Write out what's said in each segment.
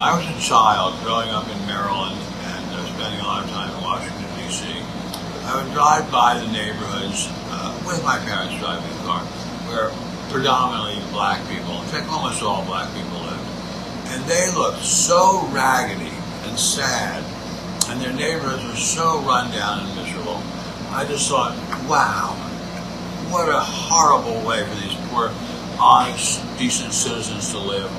I was a child growing up in Maryland and spending a lot of time in Washington, D.C. I would drive by the neighborhoods with my parents driving the car where predominantly black people, in fact almost all black people lived. And they looked so raggedy and sad and their neighborhoods were so run down and miserable. I just thought, wow, what a horrible way for these poor, honest, decent citizens to live.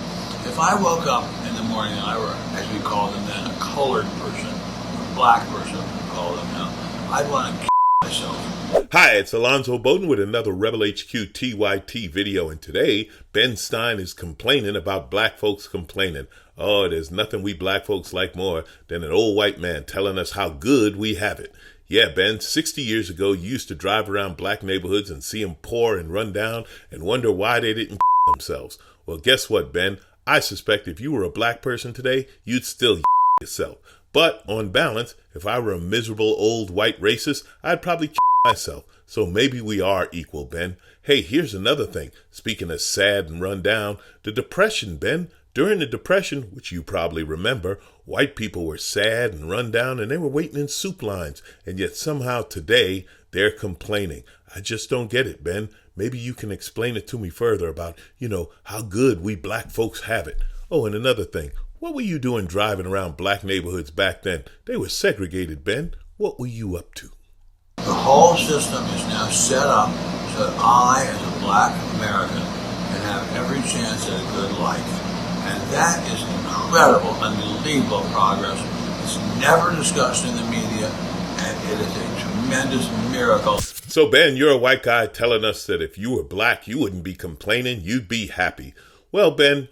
If I woke up in the morning and I were, as we called them then, a colored person, a black person, we call them now, I'd want to kill myself. Hi, it's Alonzo Bowden with another Rebel HQ TYT video, and today Ben Stein is complaining about black folks complaining. Oh, there's nothing we black folks like more than an old white man telling us how good we have it. Yeah, Ben, 60 years ago, you used to drive around black neighborhoods and see them poor and run down and wonder why they didn't themselves. Well, guess what, Ben? I suspect if you were a black person today, you'd still yourself. But on balance, if I were a miserable old white racist, I'd probably myself. So maybe we are equal, Ben. Hey, here's another thing. Speaking of sad and run down, the Depression, Ben. During the Depression, which you probably remember, white people were sad and run down and they were waiting in soup lines. And yet somehow today, they're complaining. I just don't get it, Ben. Maybe you can explain it to me further about, how good we black folks have it. Oh, and another thing. What were you doing driving around black neighborhoods back then? They were segregated, Ben. What were you up to? The whole system is now set up so that I, as a black American, can have every chance at a good life. And that is incredible, unbelievable progress. It's never discussed in the media, and it is a tremendous miracle. So, Ben, you're a white guy telling us that if you were black, you wouldn't be complaining, you'd be happy. Well, Ben,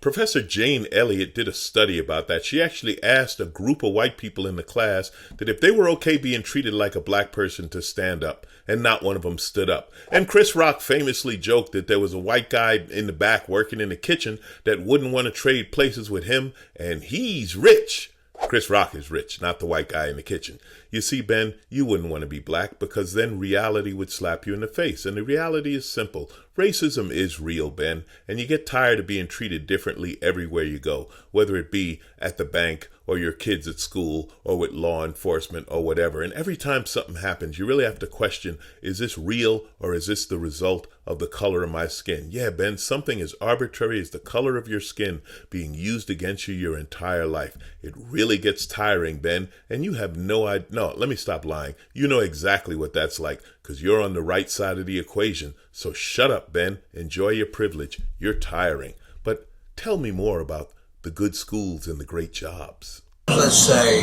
Professor Jane Elliott did a study about that. She actually asked a group of white people in the class that if they were okay being treated like a black person to stand up, and not one of them stood up. And Chris Rock famously joked that there was a white guy in the back working in the kitchen that wouldn't want to trade places with him, and he's rich. Chris Rock is rich, not the white guy in the kitchen. You see, Ben, you wouldn't want to be black because then reality would slap you in the face. And the reality is simple. Racism is real, Ben, and you get tired of being treated differently everywhere you go, whether it be at the bank or your kids at school or with law enforcement or whatever. And every time something happens, you really have to question, is this real or is this the result of the color of my skin? Yeah, Ben, something as arbitrary as the color of your skin being used against you your entire life. It really gets tiring, Ben, and you have no idea. No, let me stop lying. You know exactly what that's like because you're on the right side of the equation. So shut up, Ben. Enjoy your privilege. You're tiring. But tell me more about the good schools and the great jobs. Let's say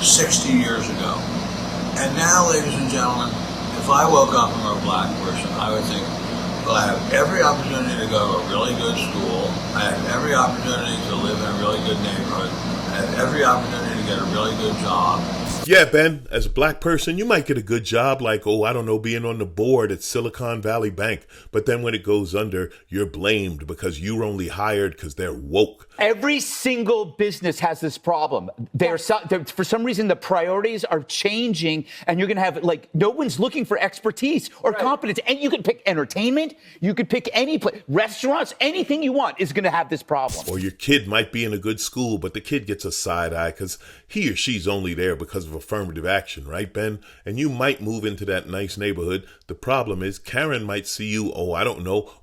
60 years ago. And now, ladies and gentlemen, if I woke up and were a black person, I would think, well, I have every opportunity to go to a really good school. I have every opportunity to live in a really good neighborhood. I have every opportunity to get a really good job. Yeah, Ben, as a black person, you might get a good job like, being on the board at Silicon Valley Bank. But then when it goes under, you're blamed because you were only hired because they're woke. Every single business has this problem. For some reason, the priorities are changing, and you're going to have, no one's looking for expertise or competence. And you can pick entertainment. You could pick any place. Restaurants, anything you want is going to have this problem. Or your kid might be in a good school, but the kid gets a side eye because he or she's only there because of affirmative action, right, Ben? And you might move into that nice neighborhood. The problem is Karen might see you,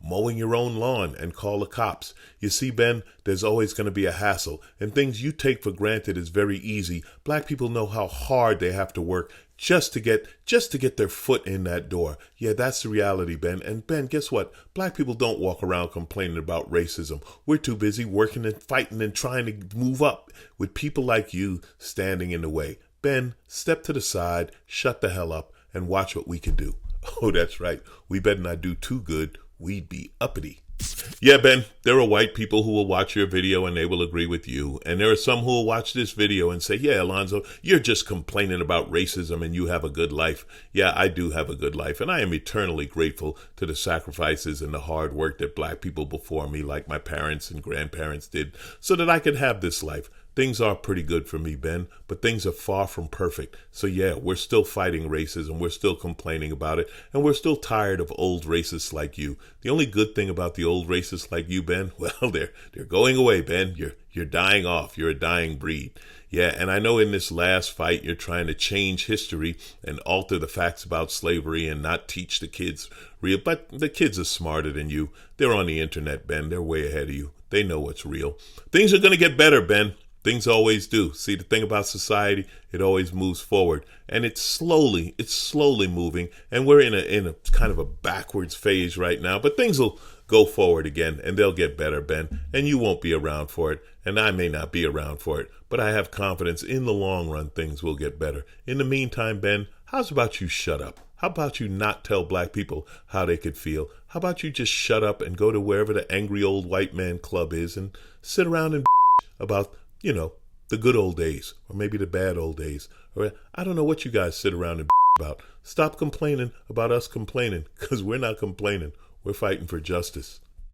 mowing your own lawn and call the cops. You see, Ben, there's always going to be a hassle, and things you take for granted is very easy. Black people know how hard they have to work just to get their foot in that door. Yeah, that's the reality, Ben. And Ben, guess what? Black people don't walk around complaining about racism. We're too busy working and fighting and trying to move up with people like you standing in the way. Ben, step to the side, shut the hell up, and watch what we can do. Oh, that's right. We better not do too good. We'd be uppity. Yeah, Ben, there are white people who will watch your video and they will agree with you. And there are some who will watch this video and say, yeah, Alonzo, you're just complaining about racism and you have a good life. Yeah, I do have a good life. And I am eternally grateful to the sacrifices and the hard work that black people before me, like my parents and grandparents, did so that I could have this life. things are pretty good for me, Ben, but things are far from perfect. So yeah, we're still fighting racism, we're still complaining about it, and we're still tired of old racists like you. The only good thing about the old racists like you, Ben, well, they're going away, Ben. You're dying off. You're a dying breed. Yeah, and I know in this last fight you're trying to change history and alter the facts about slavery and not teach the kids real, but the kids are smarter than you. They're on the internet, Ben. They're way ahead of you. They know what's real. Things are going to get better, Ben. Things always do. See, the thing about society, it always moves forward, and it's slowly moving, and we're in a kind of a backwards phase right now, but things will go forward again, and they'll get better, Ben, and you won't be around for it, and I may not be around for it, but I have confidence in the long run things will get better. In the meantime, Ben, how's about you shut up? How about you not tell black people how they could feel? How about you just shut up and go to wherever the angry old white man club is and sit around and about, the good old days, or maybe the bad old days, or I don't know what you guys sit around and about. Stop complaining about us complaining, because we're not complaining. We're fighting for justice.